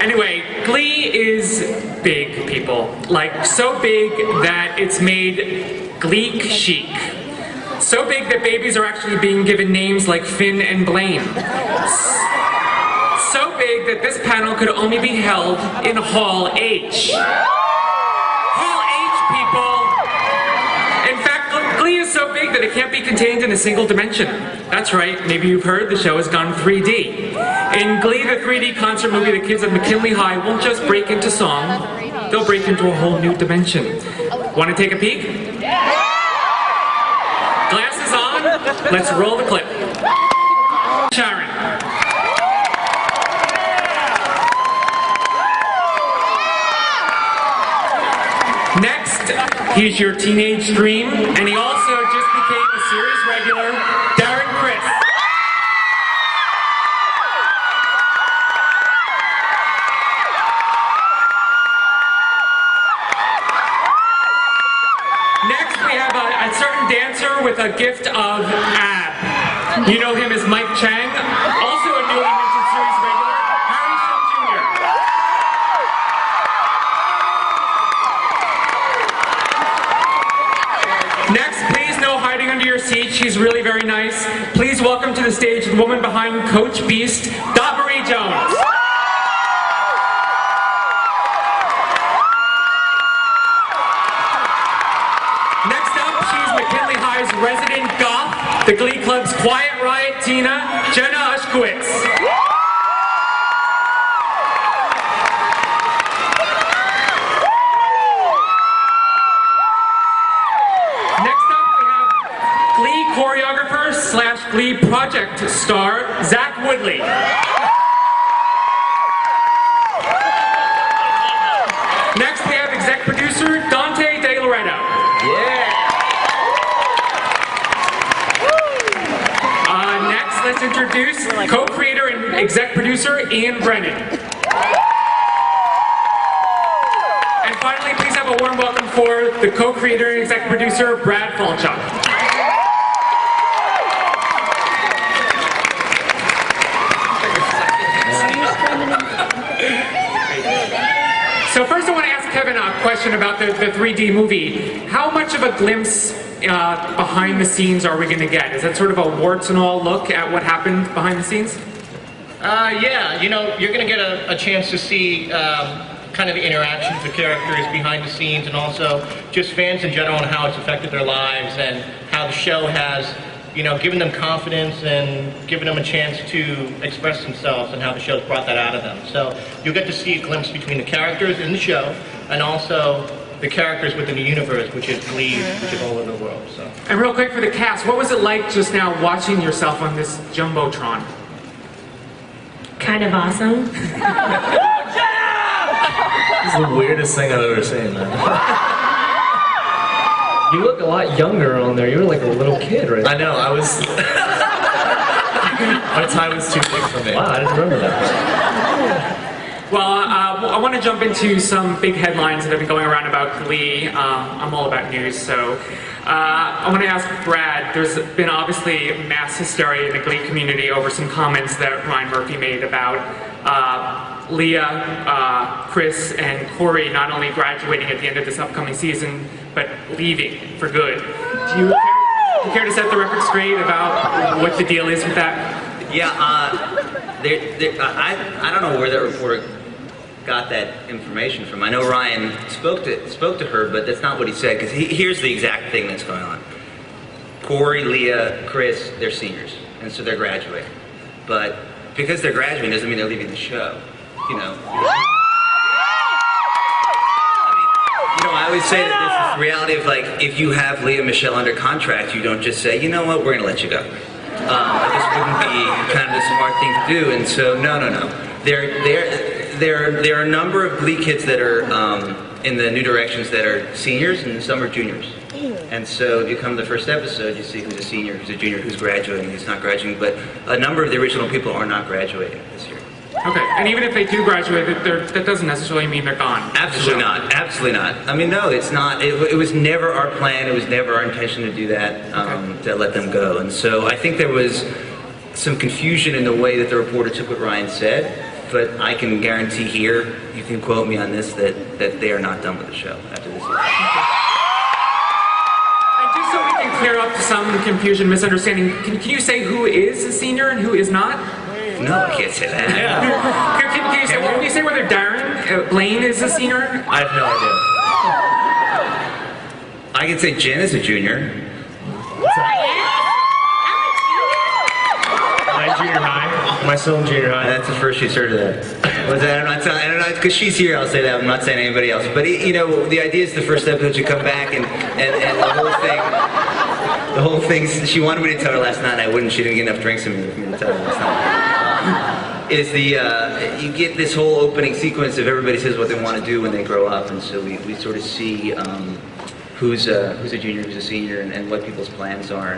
Anyway, Glee is big, people. Like, so big that it's made Gleek chic. So big that babies are actually being given names like Finn and Blaine. So big that this panel could only be held in Hall H. Hall H, people! In fact, Glee is so big that it can't be contained in a single dimension. That's right, maybe you've heard the show has gone 3D. In Glee, the 3D concert movie, the kids of McKinley High won't just break into song, they'll break into a whole new dimension. Want to take a peek? Glasses on, let's roll the clip. Sharon. Next, he's your teenage dream, and he also just became a series regular, Darren Criss. Next, we have a certain dancer with a gift of ab. You know him as Mike Chang, also a newly minted series regular, Harry Shum Jr. Next, please no hiding under your seat. She's really very nice. Please welcome to the stage the woman behind Coach Beast, Dot Marie Jones. Resident goth, the Glee Club's Quiet Riot Tina, Jenna Ushkowitz. Next up we have Glee choreographer slash Glee project star, Zach Woodley. Next we have exec producer, Dante De Loretto. Yeah. Let's introduce co-creator and exec producer Ian Brennan. And finally, please have a warm welcome for the co-creator and exec producer Brad Falchuk. So first I want to ask Kevin a question about the 3D movie. How much of a glimpse behind the scenes are we going to get? Is that sort of a warts and all look at what happened behind the scenes? Yeah, you know, you're going to get a chance to see kind of the interactions of characters behind the scenes, and also just fans in general and how it's affected their lives, and how the show has, you know, given them confidence and given them a chance to express themselves, and how the show's brought that out of them. So you'll get to see a glimpse between the characters in the show and also the characters within the universe, which is Glee, which is all over the world. So. And real quick for the cast, what was it like just now watching yourself on this Jumbotron? Kind of awesome. This is the weirdest thing I've ever seen, man. You look a lot younger on there. You were like a little kid, right? I know, I was... My tie was too big for me. Wow, I didn't remember that. Well, I want to jump into some big headlines that have been going around about Glee. I'm all about news, so I want to ask Brad, there's been obviously mass hysteria in the Glee community over some comments that Ryan Murphy made about Leah, Chris, and Corey not only graduating at the end of this upcoming season, but leaving for good. Do you care to set the record straight about what the deal is with that? Yeah, I don't know where that reporter got that information from. I know Ryan spoke to her, but that's not what he said, because here's the exact thing that's going on. Corey, Leah, Chris, they're seniors, and so they're graduating. But because they're graduating doesn't mean they're leaving the show, you know. I always say that this is the reality of, like, if you have Leah and Michelle under contract, you don't just say, you know what, we're going to let you go. This wouldn't be kind of the smart thing to do, and so no. There are a number of Glee kids that are in the New Directions that are seniors, and some are juniors. And so if you come to the first episode, you see who's a senior, who's a junior, who's graduating, who's not graduating, but a number of the original people are not graduating this year. Okay, and even if they do graduate, that doesn't necessarily mean they're gone. Absolutely not. Absolutely not. I mean, no, it's not. It was never our plan. It was never our intention to do that, to let them go. And so I think there was some confusion in the way that the reporter took what Ryan said. but I can guarantee here, you can quote me on this, that they are not done with the show after this season. And just so we can clear up some confusion, misunderstanding, can you say who is a senior and who is not? No, I can't say that. Can you say, can you say whether Darren Blaine is a senior? I have no idea. I can say Jen is a junior. Am I in junior high? Am I still in junior high? That's the first she's heard of that. Was that? I don't know, because she's here, I'll say that. I'm not saying anybody else. But, you know, the idea is the first episode you come back and the whole thing, she wanted me to tell her last night, and I wouldn't. She didn't get enough drinks in me for me to tell her last night. Is you get this whole opening sequence of everybody says what they want to do when they grow up, and so we sort of see who's a junior, who's a senior, and what people's plans are,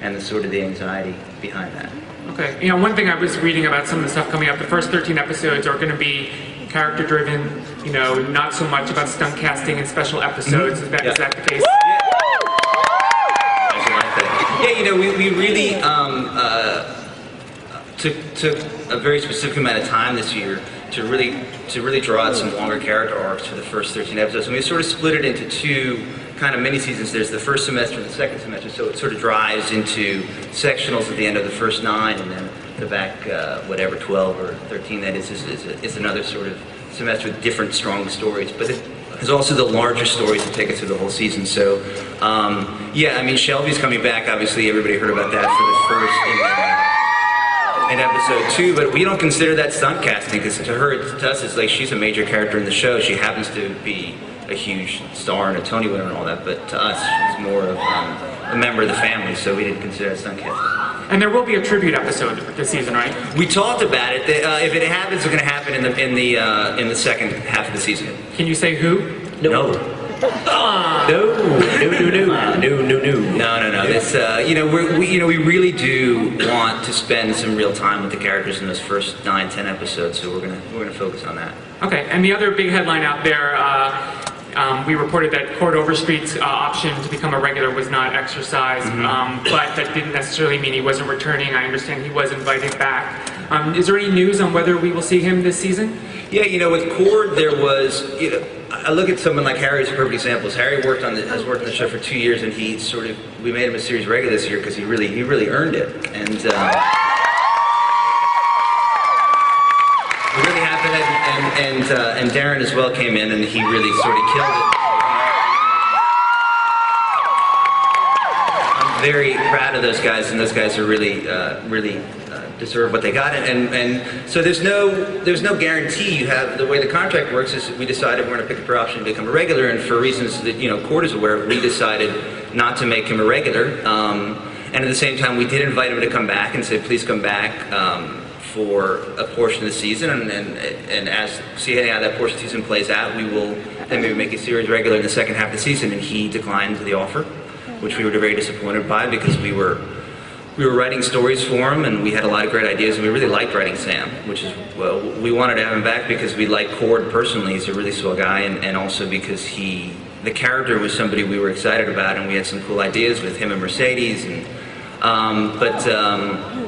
and the sort of the anxiety behind that. Okay. You know, one thing I was reading about some of the stuff coming up, the first 13 episodes are going to be character-driven, you know, not so much about stunt casting and special episodes. Mm-hmm. Is that the case? Yeah, you know, we really took a very specific amount of time this year to really draw out some longer character arcs for the first 13 episodes, and we sort of split it into two kind of mini seasons. There's the first semester and the second semester, so it sort of drives into sectionals at the end of the first 9, and then the back whatever 12 or 13 that is another sort of semester with different strong stories. But there's also the larger stories that take us through the whole season. So yeah, I mean, Shelby's coming back. Obviously, everybody heard about that for the first in episode 2, but we don't consider that stunt casting, because to us, it's like she's a major character in the show. She happens to be a huge star and a Tony winner and all that, but to us, she's more of a member of the family, so we didn't consider that stunt casting. And there will be a tribute episode this season, right? We talked about it. If it happens, it's going to happen in the second half of the season. Can you say who? No. No. This, we really do want to spend some real time with the characters in those first 9-10 episodes, so we're gonna focus on that. Okay. And the other big headline out there, we reported that Cord Overstreet's option to become a regular was not exercised, but that didn't necessarily mean he wasn't returning. I understand he was invited back. Is there any news on whether we will see him this season? Yeah, you know, with Cord, there was, you know, I look at someone like Harry as a perfect example. Harry has worked on the show for 2 years, and we made him a series regular this year because he really earned it, and we're really happy that, and Darren as well came in, and he really sort of killed it. I'm very proud of those guys, and those guys are really deserve what they got, and so there's no guarantee. You have, the way the contract works is we decided we're going to pick up her option to become a regular, and for reasons that, you know, Cord is aware of, we decided not to make him a regular, and at the same time we did invite him to come back and say please come back for a portion of the season, and as see how that portion of the season plays out, we will then maybe make a series regular in the second half of the season, and he declined the offer, which we were very disappointed by, because we were writing stories for him, and we had a lot of great ideas, and we really liked writing Sam, which is, well, we wanted to have him back because we like Cord personally. He's a really swell guy, and also because the character was somebody we were excited about, and we had some cool ideas with him and Mercedes, and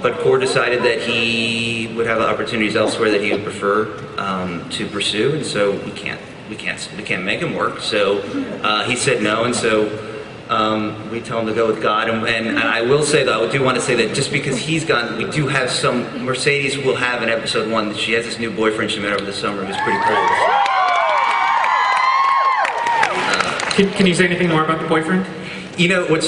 but Cord decided that he would have opportunities elsewhere that he would prefer to pursue, and so we can't make him work. So he said no, and so we tell him to go with God, and I will say, though, I do want to say that just because he's gone, we do have some, Mercedes will have in episode 1 that she has this new boyfriend she met over the summer who's pretty cool. Can you say anything more about the boyfriend? You know, we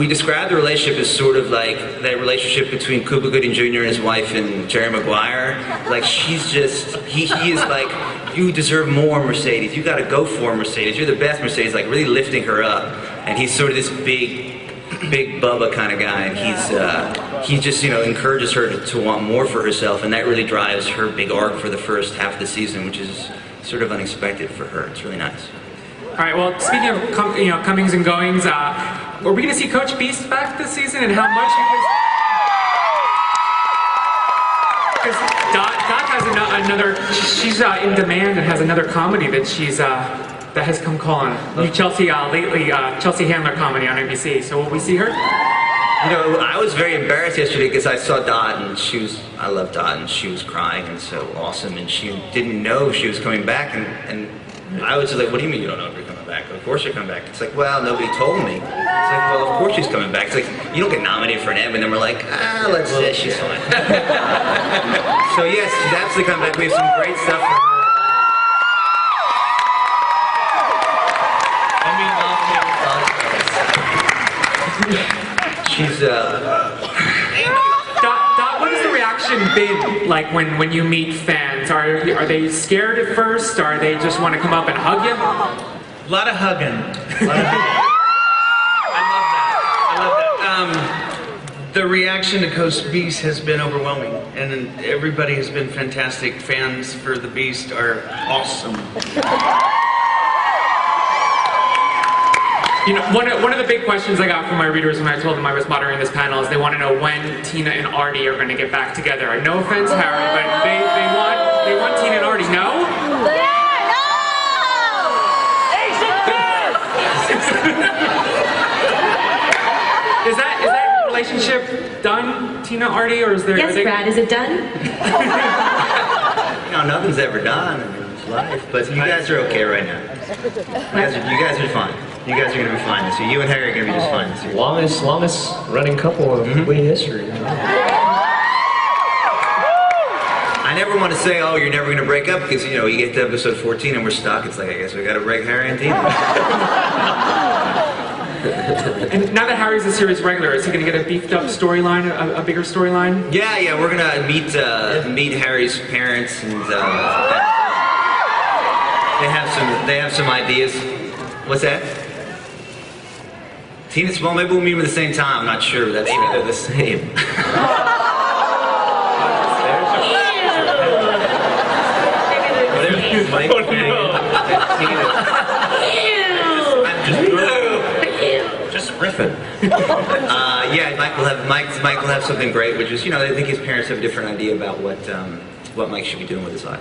describe the relationship as sort of like that relationship between Cuba Gooding Jr. and his wife and Jerry Maguire. Like, she's just, he is like, you deserve more, Mercedes. You gotta go for Mercedes. You're the best, Mercedes, like really lifting her up. And he's sort of this big Bubba kind of guy, and he just, you know, encourages her to want more for herself, and that really drives her big arc for the first half of the season, which is sort of unexpected for her. It's really nice. All right. Well, speaking of comings and goings, are we going to see Coach Beast back this season, and how much? Because Dot has another. She's in demand and has another comedy that that has come calling. New Chelsea lately, Chelsea Handler comedy on NBC. So will we see her? You know, I was very embarrassed yesterday because I saw Dot and I love Dot, and she was crying and so awesome, and she didn't know she was coming back, and I was just like, what do you mean you don't know if you're coming back? Of course you're coming back. It's like, well, nobody told me. It's like, well, of course she's coming back. It's like, you don't get nominated for an Emmy, and then we're like, let's say she's fine. So yes, she's absolutely coming back. We have some great stuff for her. She's Dot, what has the reaction been like when you meet fans? Are they scared at first? Or they just want to come up and hug you? A lot of hugging. I love that. The reaction to Coast Beast has been overwhelming, and everybody has been fantastic. Fans for the Beast are awesome. You know, one of the big questions I got from my readers when I told them I was moderating this panel is they want to know when Tina and Artie are going to get back together. No offense, Harry, but they want Tina and Artie. No? Is that relationship done, Tina, Artie, or is there? Yes, Brad, is it done? No, nothing's ever done in life, but you guys are okay right now. You guys are fine. You guys are gonna be fine this year. You and Harry are gonna be just fine this year. Longest running couple of Glee history. I never want to say, oh, you're never gonna break up, because you know you get to episode 14 and we're stuck. It's like, I guess we gotta break Harry and Tina. And now that Harry's a series regular, is he going to get a beefed up storyline, a bigger storyline? Yeah, we're gonna meet Harry's parents, and they have some ideas. What's that? Tina, well, maybe we'll meet them at the same time. I'm not sure. Maybe they're the same. Just riffing. Yeah, Mike will have something great, which is, you know, I think his parents have a different idea about what Mike should be doing with his life.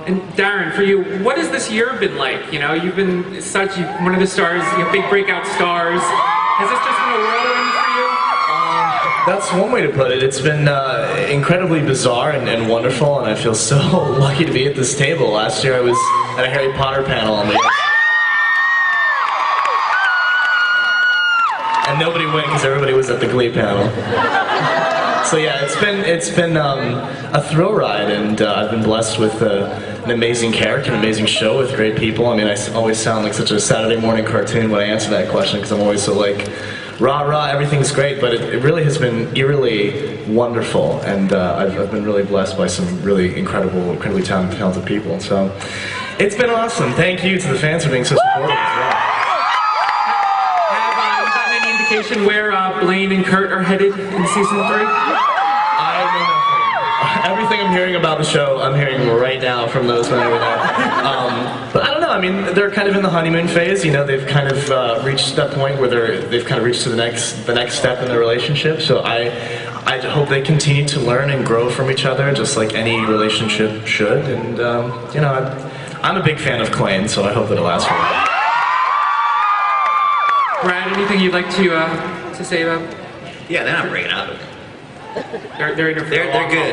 And Darren, for you, what has this year been like? You know, you've been one of the stars, big breakout stars. Has this just been a whirlwind for you? That's one way to put it. It's been incredibly bizarre and wonderful, and I feel so lucky to be at this table. Last year I was at a Harry Potter panel on the and nobody went because everybody was at the Glee panel. So yeah, it's been a thrill ride, and I've been blessed with an amazing character, an amazing show with great people. I mean, I always sound like such a Saturday morning cartoon when I answer that question, because I'm always so like, rah, everything's great, but it really has been eerily wonderful, and I've been really blessed by some really incredibly talented people. So it's been awesome. Thank you to the fans for being so supportive as well. Have you gotten any indication where Blaine and Kurt are headed in season 3? I know nothing. Everything I'm hearing about the show, I'm hearing right now from those men over there. But I don't know. I mean, they're kind of in the honeymoon phase. You know, they've kind of reached that point where they've kind of reached to the next step in their relationship. So I hope they continue to learn and grow from each other, just like any relationship should. And you know, I'm a big fan of Klaine, so I hope that it lasts for a while. Brad, anything you'd like to say about? Yeah, they're not breaking up. They're good.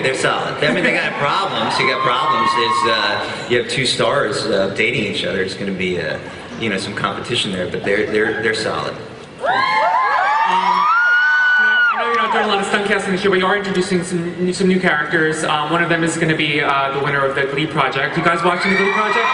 They're solid. I mean, they got problems. You got problems. Is you have two stars dating each other. It's going to be you know, some competition there, but they're solid. I know you're not doing a lot of stunt casting this year, but you are introducing some new characters. One of them is going to be the winner of the Glee project. You guys watching the Glee project?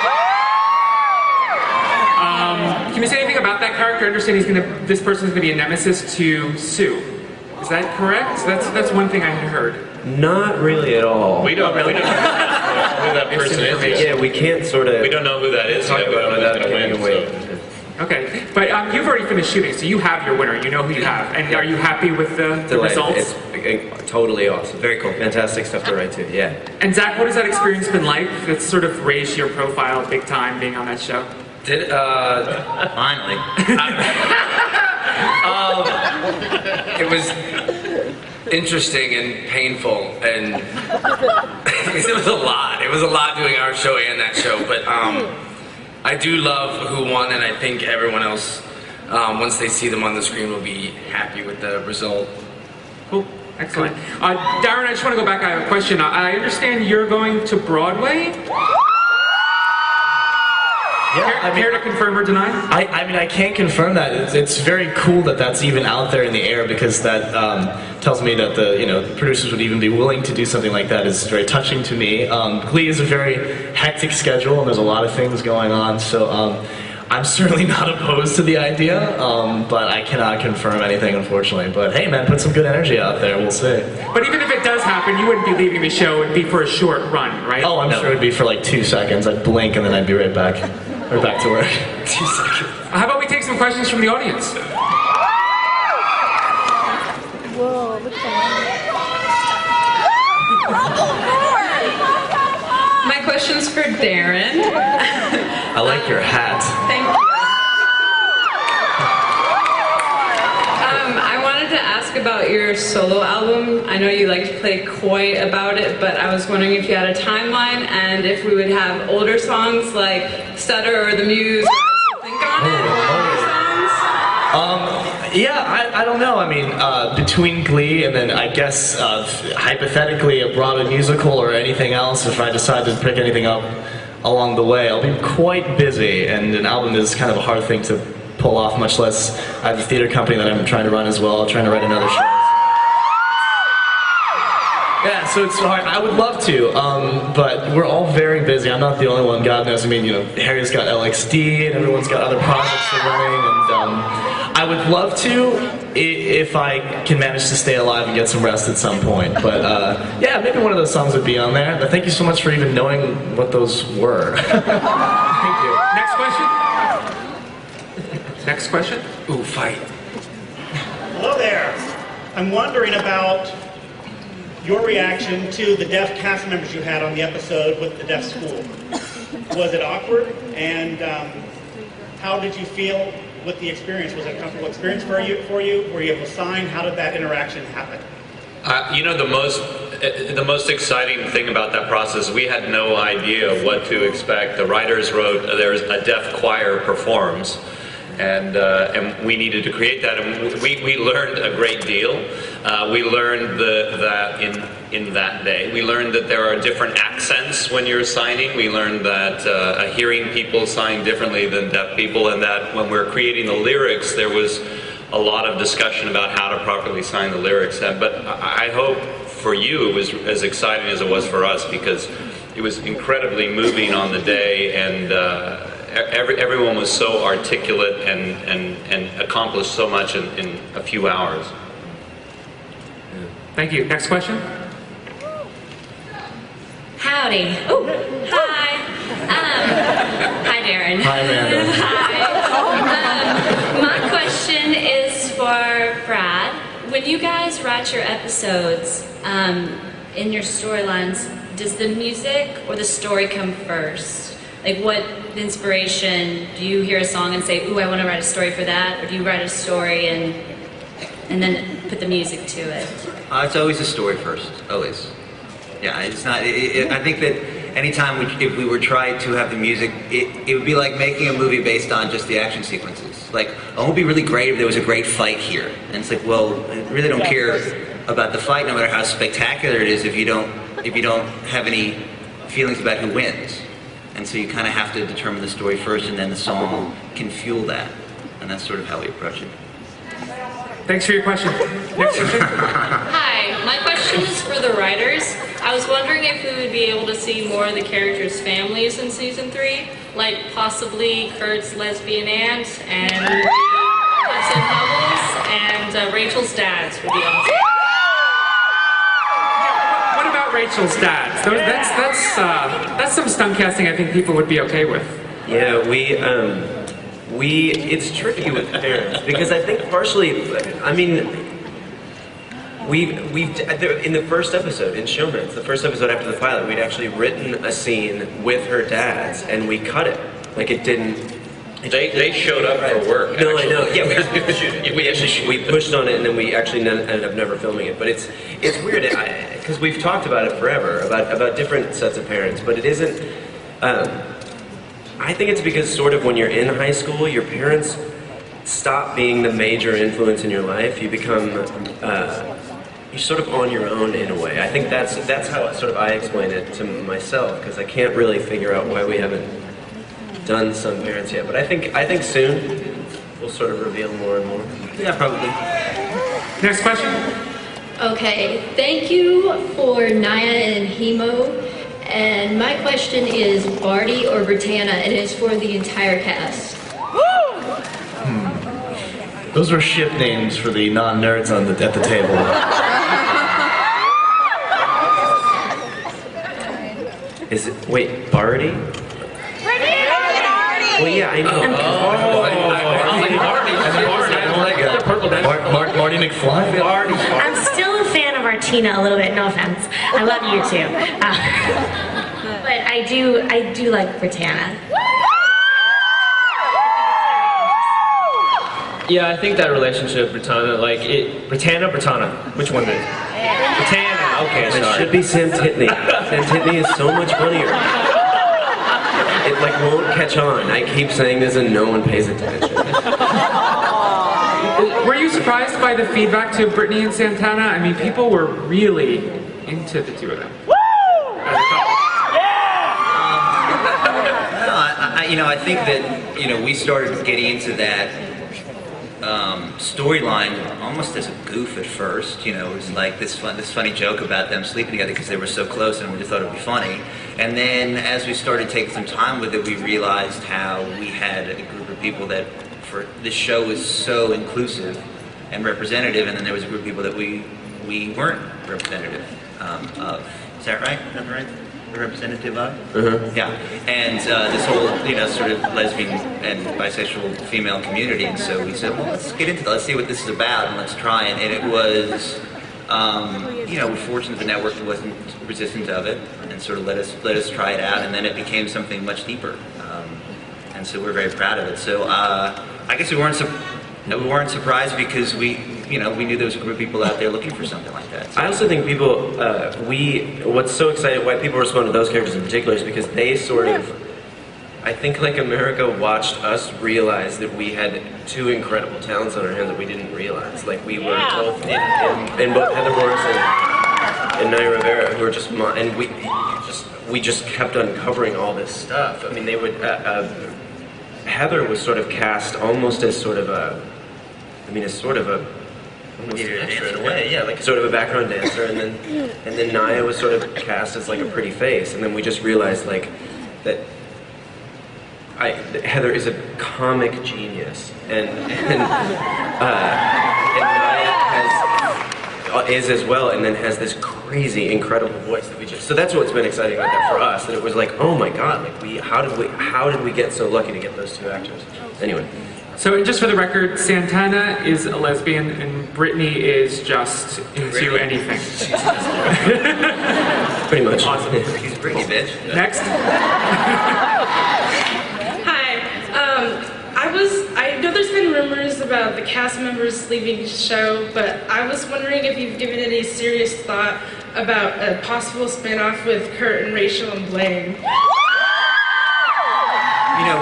Can you say anything about that character? I understand this person's going to be a nemesis to Sue. Is that correct? That's one thing I had heard. Not really at all. We don't really know who that person is yet. Yeah, we can't sort of. We don't know who that is yet. We don't know who's going to win. Okay, but you've already finished shooting, so you have your winner. You know who you have. And are you happy with the results? It's totally awesome. Very cool. Fantastic stuff to write to, yeah. And Zach, what has that experience been like? It's sort of raised your profile big time being on that show. Finally. It was interesting and painful, and it was a lot. It was a lot doing our show and that show, but I do love who won, and I think everyone else once they see them on the screen, will be happy with the result. Cool. Excellent. Darren, I just want to go back. I have a question. I understand you're going to Broadway? Yeah, Care to confirm or deny? I mean, I can't confirm that. It's very cool that that's even out there in the air, because that tells me that the producers would even be willing to do something like that. Is very touching to me. Glee is a very hectic schedule, and there's a lot of things going on. So I'm certainly not opposed to the idea, but I cannot confirm anything, unfortunately. But hey, man, put some good energy out there. We'll see. But even if it does happen, you wouldn't be leaving the show. It'd be for a short run, right? Oh, I'm sure it'd be for like 2 seconds. I'd blink and then I'd be right back to work. 2 seconds. How about we take some questions from the audience? Whoa, look at My question's for Darren. I like your hat. Thank you. I wanted to ask about your solo album. I know you like to play coy about it, but I was wondering if you had a timeline and if we would have older songs like Stutter or The Muse or Think on It, or older songs? Yeah, I don't know. I mean, between Glee and then I guess hypothetically a Broadway musical or anything else, if I decide to pick anything up along the way, I'll be quite busy, and an album is kind of a hard thing to pull off, much less I have a theater company that I'm trying to run as well, trying to write another show. Yeah, so it's hard. I would love to, but we're all very busy. I'm not the only one. God knows. I mean, Harry's got LXD, and everyone's got other projects they're running, and I would love to if I can manage to stay alive and get some rest at some point. But yeah, maybe one of those songs would be on there. But thank you so much for even knowing what those were. Thank you. Next question? Next question? Ooh, fight. Hello there. I'm wondering about your reaction to the deaf cast members you had on the episode with the deaf school. Was it awkward? And how did you feel with the experience? Was it a comfortable experience for you? Were you able to sign? How did that interaction happen? The most exciting thing about that process, we had no idea what to expect. The writers wrote, there's a deaf choir performs, and we needed to create that, and we learned a great deal. We learned that in that day. We learned that there are different accents when you're signing. We learned that hearing people sign differently than deaf people, and that when we're creating the lyrics, there was a lot of discussion about how to properly sign the lyrics. But I hope for you it was as exciting as it was for us, because it was incredibly moving on the day, and everyone was so articulate and accomplished so much in a few hours. Thank you. Next question? Howdy. Oh, hi. Hi, Darren. Hi, Amanda. Hi. My question is for Brad. When you guys write your episodes in your storylines, does the music or the story come first? Like, what inspiration? Do you hear a song and say, ooh, I want to write a story for that? Or do you write a story and then put the music to it? It's always a story first, always. Yeah, it's not. I think that anytime if we were trying to have the music, it would be like making a movie based on just the action sequences. Like, oh, it would be really great if there was a great fight here, and it's like, well, I really don't care about the fight, no matter how spectacular it is, if you don't have any feelings about who wins. And so you kind of have to determine the story first, and then the song can fuel that, and that's sort of how we approach it. Thanks for your question. Next question? Hi, my question is for the writers. I was wondering if we would be able to see more of the characters' families in season 3, like possibly Kurt's lesbian aunt and Hudson Hubbles and Rachel's dads would be awesome. What about Rachel's dads? That's some stunt casting I think people would be okay with. Yeah, it's tricky with parents, because I think partially, I mean, we've in the first episode, in Showman's, the first episode after the pilot, we'd actually written a scene with her dads, and we cut it. Like, it didn't... They showed up for work. No, actually. I know. Yeah, we pushed on it, and then we actually ended up never filming it. But it's weird, because we've talked about it forever, about different sets of parents, but it isn't... I think it's because sort of when you're in high school, your parents stop being the major influence in your life. You become you're sort of on your own in a way. I think that's how sort of I explain it to myself, because I can't really figure out why we haven't done Some Parents yet. But I think soon we'll sort of reveal more and more. Yeah, probably. Next question. Okay, thank you for Naya and Hemo. And my question is Barty or Britannia, and it is for the entire cast. Those were ship names for the non-nerds at the table. Is it, wait, Barty? Well, yeah, I know. Marty McFly? I'm still a fan of Martina a little bit, no offense. I love you too. But I do like Britannia. Yeah, I think that relationship, Britannia, Britannia, which one is it? Britannia, okay, It sorry. should be Sam Titney. Sam Titney is so much funnier. It won't catch on. I keep saying this and no one pays attention. Were you surprised by the feedback to Brittany and Santana? I mean, people were really into the two of them. I think that we started getting into that storyline almost as a goof at first. It was like this funny joke about them sleeping together because they were so close, and we just thought it would be funny. And then as we started taking some time with it, we realized how we had a group of people that, for this show, was so inclusive and representative, and then there was a group of people that we weren't representative of. Is that right? Is that right? We're representative of? Yeah. And this whole, sort of lesbian and bisexual female community, and so we said, well, let's get into that. Let's see what this is about, and let's try it. And it was, we're fortunate the network wasn't resistant of it, and sort of let us try it out, and then it became something much deeper. And so we're very proud of it. So I guess we weren't surprised because we knew there was a group of people out there looking for something like that. So. I also think people, what's so exciting, why people respond to those characters in particular is because they sort of, I think America watched us realize that we had two incredible talents on our hands that we didn't realize. Like we were both in both Heather Morris and Naya Rivera, who were just, and we just kept uncovering all this stuff. I mean, they would, Heather was sort of cast almost as sort of a, almost an extra in a way, yeah, like sort of a background dancer, and then Naya was sort of cast as like a pretty face, and then we just realized that Heather is a comic genius, and Naya is as well, and then has this crazy, incredible voice that we just. So that's what's been exciting about that for us. That it was like, oh my God, how did we get so lucky to get those two actors? Anyway. So just for the record, Santana is a lesbian and Brittany is just into anything. Pretty much. Awesome. He's Brittany, bitch. Next. Hi. I know there's been rumors about the cast members leaving the show, but I was wondering if you've given any serious thought about a possible spin-off with Kurt and Rachel and Blaine.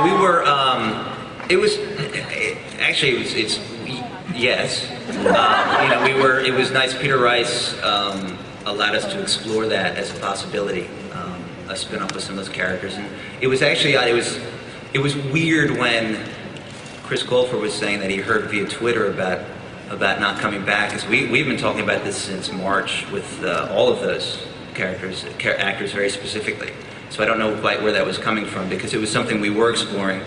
We were, yes. It was nice. Peter Rice allowed us to explore that as a possibility, a spin-off with some of those characters. And it was actually, it was weird when Chris Colfer was saying that he heard via Twitter about not coming back, because we've been talking about this since March with all of those actors very specifically. So I don't know quite where that was coming from, because it was something we were exploring.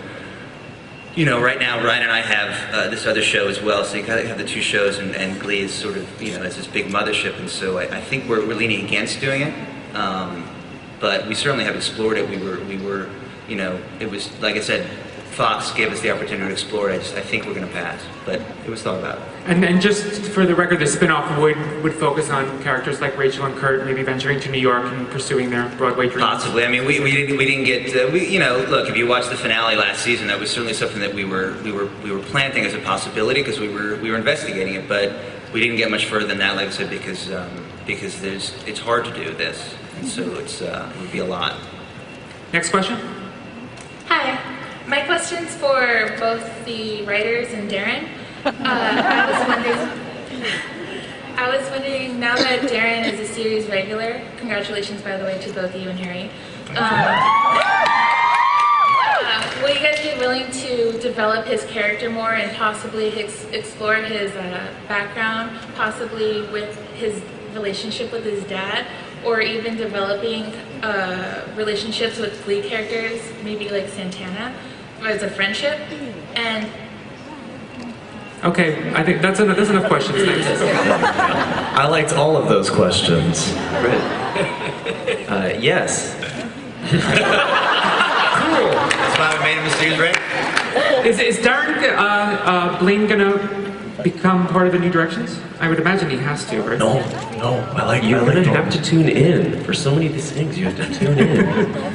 Right now Ryan and I have this other show as well, so you kind of have the two shows, and Glee is sort of, it's this big mothership, and so I think we're leaning against doing it. But we certainly have explored it. We were, it was, like I said, Fox gave us the opportunity to explore it. I think we're going to pass, but it was thought about. And just for the record, the spin-off would focus on characters like Rachel and Kurt, maybe venturing to New York and pursuing their Broadway dreams. Possibly. I mean, we didn't get look, if you watched the finale last season, that was certainly something that we were planting as a possibility, because we were investigating it, but we didn't get much further than that, like I said, because it's hard to do this, and so it would be a lot. Next question. Hi. My question's for both the writers and Darren. I was wondering, now that Darren is a series regular, congratulations by the way to both you and Harry. Will you guys be willing to develop his character more and possibly explore his background, possibly with his relationship with his dad, or even developing relationships with Glee characters, maybe like Santana, as a friendship? And Okay, I think that's enough questions. Thanks. I liked all of those questions. Yes. Cool. That's why we made him a series regular. Is Darren Blaine gonna become part of the New Directions? I would imagine he has to, right? No. You're gonna have to tune in. For so many of these things, you have to tune in.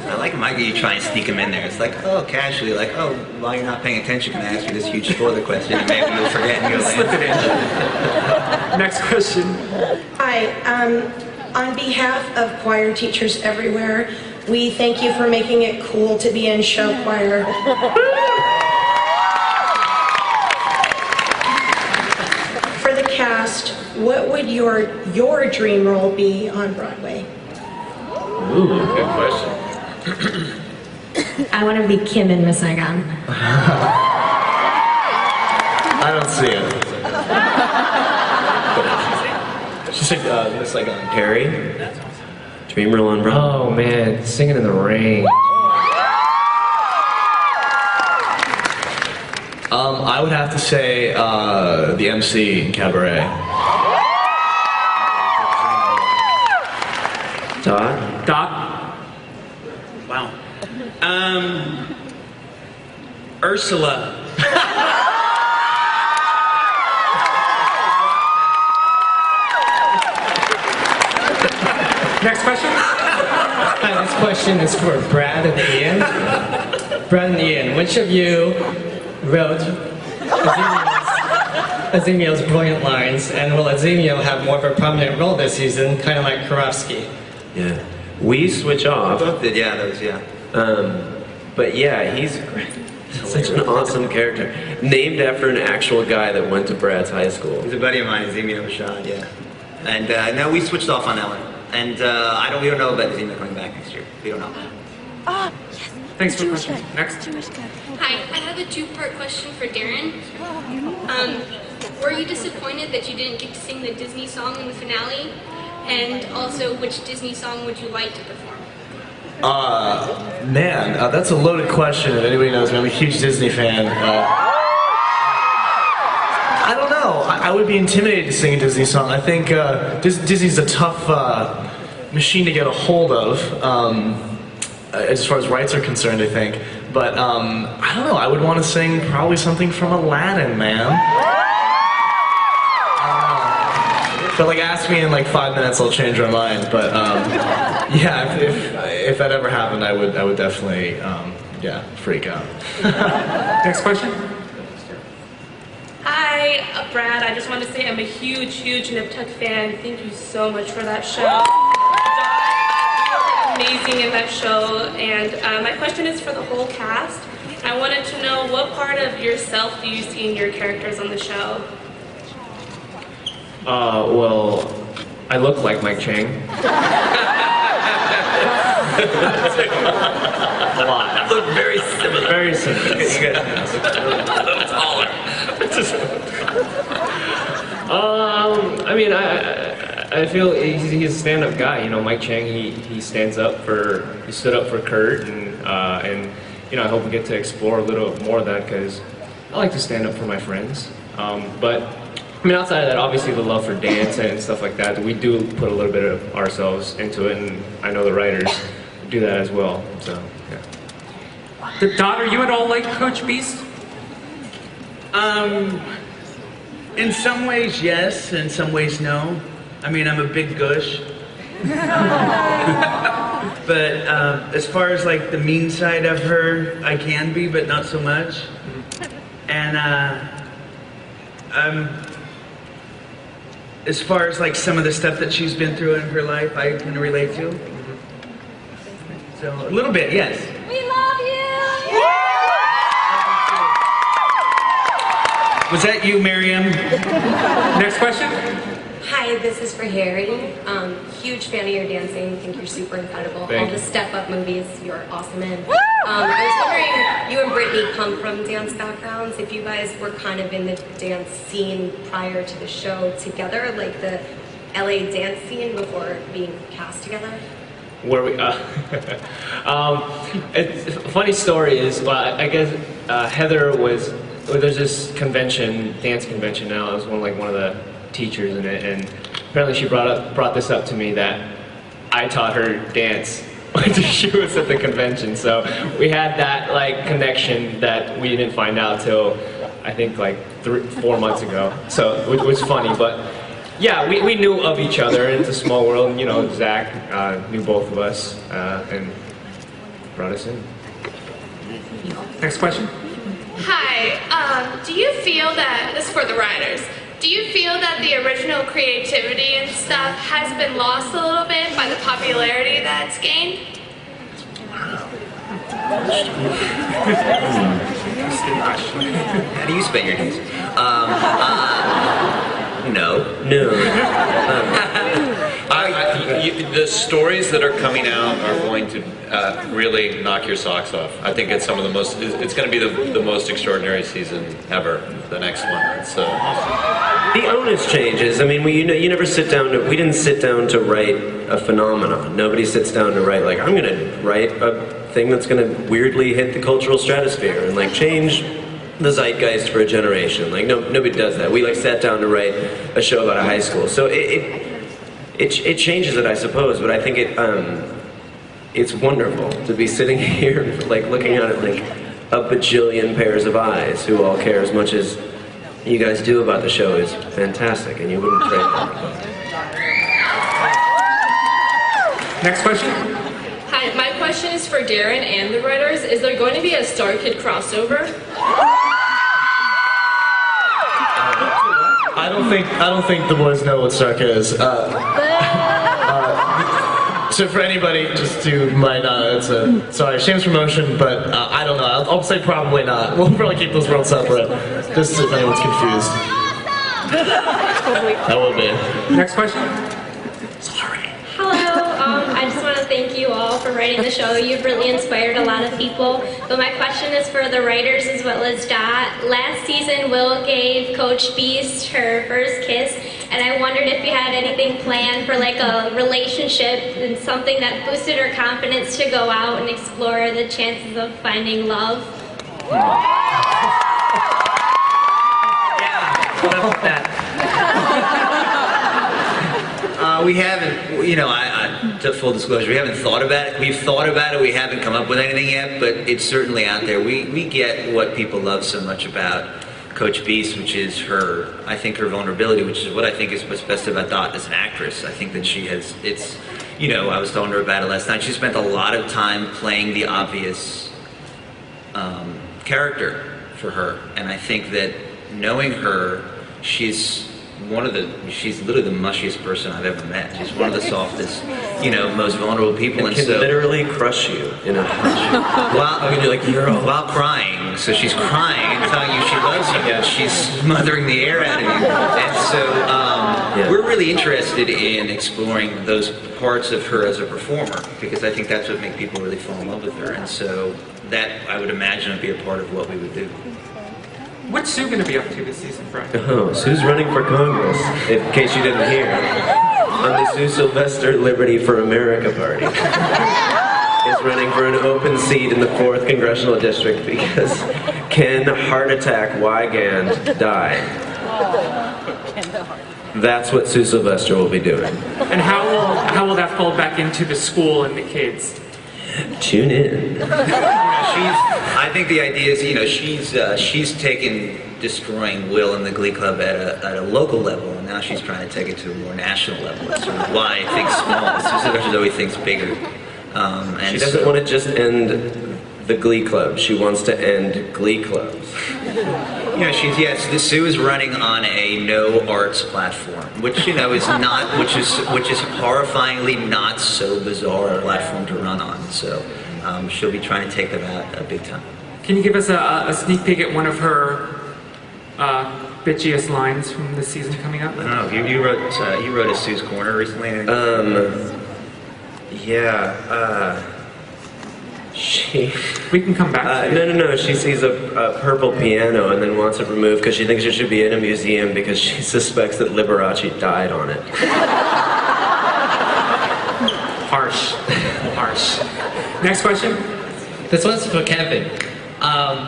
I like Mike, you try and sneak him in there. It's like, oh, casually, like, oh, while you're not paying attention, can I ask you this huge spoiler question? And maybe you'll forget and you'll slip it in. Next question. Hi, on behalf of choir teachers everywhere, we thank you for making it cool to be in show choir. For the cast, what would your dream role be on Broadway? Ooh, good question. I want to be Kim in Miss Saigon. I don't see it. She said, Miss Saigon. Harry? Dream role on Broadway? Oh man, Singing in the Rain. I would have to say the MC in Cabaret. Doc? Wow. Ursula. Next question? Hi, this question is for Brad and Ian. Brad and Ian, which of you wrote Azimio's brilliant lines, and will Azimio have more of a prominent role this season, kind of like Karofsky? Yeah. We switch off. Both did, yeah, those, yeah. But yeah, he's such an awesome character. Named after an actual guy that went to Brad's high school. He's a buddy of mine, Azimio Rashad, yeah. And no, we switched off on that one. And we don't know about Azimio coming back next year. We don't know. Oh, yes. Thanks for the question. Next. Hi, I have a two-part question for Darren. Were you disappointed that you didn't get to sing the Disney song in the finale? And also, which Disney song would you like to perform? Man, that's a loaded question. If anybody knows me, I'm a huge Disney fan. I don't know. I would be intimidated to sing a Disney song. I think Disney's a tough machine to get a hold of, as far as rights are concerned, I think. But I don't know. I would want to sing probably something from Aladdin, man. But like, ask me in like 5 minutes, I'll change my mind. But yeah, if that ever happened, I would definitely freak out. Next question. Hi, Brad. I just want to say I'm a huge Nip Tuck fan. Thank you so much for that show. You were amazing in that show. And my question is for the whole cast. I wanted to know, what part of yourself do you see in your characters on the show? Well, I look like Mike Chang. A lot. Look very similar. Very similar. Taller. I mean, I feel he's a stand-up guy. You know, Mike Chang. He stood up for Kurt, and you know, I hope we get to explore a little more of that because I like to stand up for my friends. But I mean, outside of that, obviously the love for dance and stuff like that, we do put a little bit of ourselves into it, and I know the writers do that as well. So yeah. Dot, are you at all like Coach Beast? In some ways, yes. In some ways, no. I mean, I'm a big gush. But as far as like the mean side of her, I can be, but not so much. And as far as like some of the stuff that she's been through in her life, I can relate to. So a little bit, yes. We love you! Was that you, Miriam? Next question. Hi, this is for Harry. Huge fan of your dancing. Think you're super incredible. Thank All you. the step-up movies, you're awesome in. I was wondering, you and Brittany come from dance backgrounds. If you guys were kind of in the dance scene prior to the show together, like the LA dance scene before being cast together. Where we, it's, a funny story is, well, I guess Heather was, well, there's this convention, dance convention now. I was one of the teachers in it, and apparently she brought this up to me that I taught her dance when she was at the convention. So we had that like connection that we didn't find out till I think like 4 months ago. So it was funny, but yeah, we knew of each other. It's a small world, and, you know, Zach knew both of us and brought us in. Next question. Hi, do you feel that, this is for the writers, do you feel that the original creativity and stuff has been lost a little bit by the popularity that's gained? How do you spend your days? No. The stories that are coming out are going to really knock your socks off. I think it's some of the most. It's going to be the most extraordinary season ever. The next one. So the onus changes. I mean, you never sit down to. We didn't sit down to write a phenomenon. Nobody sits down to write like I'm going to write a thing that's going to weirdly hit the cultural stratosphere and like change the zeitgeist for a generation. Like nobody does that. We like sat down to write a show about a high school. So it changes it, I suppose. But I think it's wonderful to be sitting here like looking at it like a bajillion pairs of eyes who all care as much as you guys do about the show is fantastic, and you wouldn't trade that. Next question. Hi, my question is for Darren and the writers. Is there going to be a Star Kid crossover? I don't think the boys know what Stark is. So for anybody just who might not, sorry, shameless promotion, but I don't know. I'll say probably not. We'll probably keep those worlds separate, just if anyone's confused. That will be. Next question. Hello, I just want to thank you all for writing the show. You've really inspired a lot of people. But my question is for the writers as well as Dot. Last season, Will gave Coach Beast her first kiss, and I wondered if you had anything planned for like a relationship and something that boosted her confidence to go out and explore the chances of finding love. We haven't, you know, to full disclosure, we haven't thought about it. We've thought about it, we haven't come up with anything yet, but it's certainly out there. We get what people love so much about Coach Beast, which is her, I think her vulnerability, which is what I think is what's best about Dot as an actress. I think that she has, it's, you know, I was telling her about it last night, she spent a lot of time playing the obvious character for her, and I think that knowing her, she's literally the mushiest person I've ever met. She's one of the softest, you know, most vulnerable people, and can literally crush you in a punch. While crying. So she's crying and telling you she loves you. Yeah. She's smothering the air out of you. And so we're really interested in exploring those parts of her as a performer, because I think that's what makes people really fall in love with her. And so that, I would imagine, would be a part of what we would do. What's Sue going to be up to this season, Brian? Oh, Sue's running for Congress, in case you didn't hear. On the Sue Sylvester Liberty for America party. Is running for an open seat in the 4th Congressional District because can heart attack Wygand die? That's what Sue Sylvester will be doing. And how will that fold back into the school and the kids? Tune in. I think the idea is, you know, she's taken destroying Will and the Glee Club at a local level, and now she's trying to take it to a more national level. That's sort of why I think small. Susan Ventures always thinks bigger. And she doesn't want to just end the Glee Club. She wants to end Glee Clubs. You know, Sue is running on a no arts platform, which, you know, is not, which is horrifyingly not so bizarre a platform to run on. So she'll be trying to take that out big time. Can you give us a sneak peek at one of her bitchiest lines from this season coming up? I don't know. You wrote a Sue's Corner recently. We can come back. No. She sees a purple piano and then wants it removed because she thinks it should be in a museum because she suspects that Liberace died on it. Harsh. Next question. This one's for Kevin.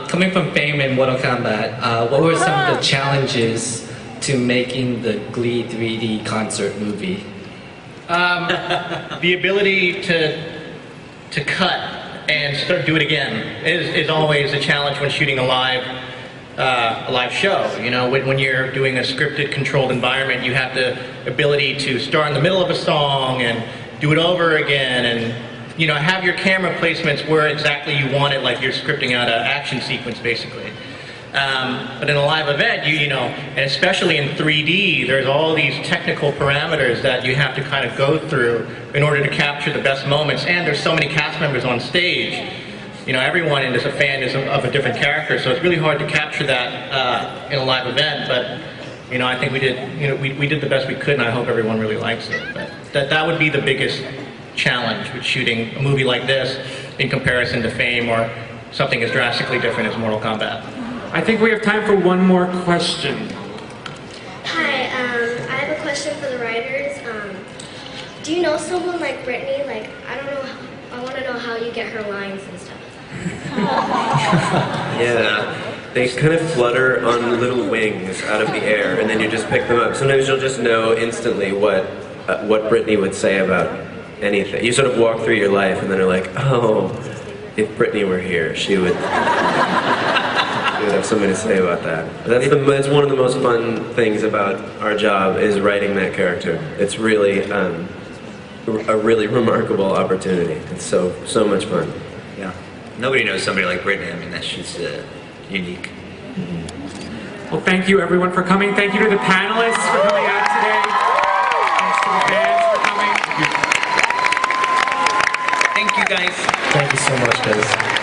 Coming from fame in Mortal Kombat, what were some of the challenges to making the Glee 3D concert movie? The ability to cut and do it again is always a challenge when shooting a live show. You know, when you're doing a scripted, controlled environment, you have the ability to start in the middle of a song and do it over again, and have your camera placements where exactly you want it, like you're scripting out an action sequence, basically. But in a live event, and especially in 3D, there's all these technical parameters that you have to kind of go through in order to capture the best moments. And there's so many cast members on stage. Everyone is a fan of a different character, so it's really hard to capture that in a live event. But I think we did, we did the best we could, and I hope everyone really likes it. But that would be the biggest challenge with shooting a movie like this in comparison to Fame or something as drastically different as Mortal Kombat. I think we have time for one more question. Hi, I have a question for the writers. Do you know someone like Brittany? Like, I don't know, I want to know how you get her lines and stuff. Yeah, they kind of flutter on little wings out of the air, and then you just pick them up. Sometimes you'll just know instantly what Brittany would say about anything. You sort of walk through your life, and then you're like, oh, if Brittany were here, she would have something to say about that. That's one of the most fun things about our job is writing that character. It's really a really remarkable opportunity. It's so much fun. Yeah. Nobody knows somebody like Brittany. I mean, that's just unique. Well, thank you everyone for coming. Thank you to the panelists for coming out today. Thanks to the fans for coming. Thank you, guys. Thank you so much, guys.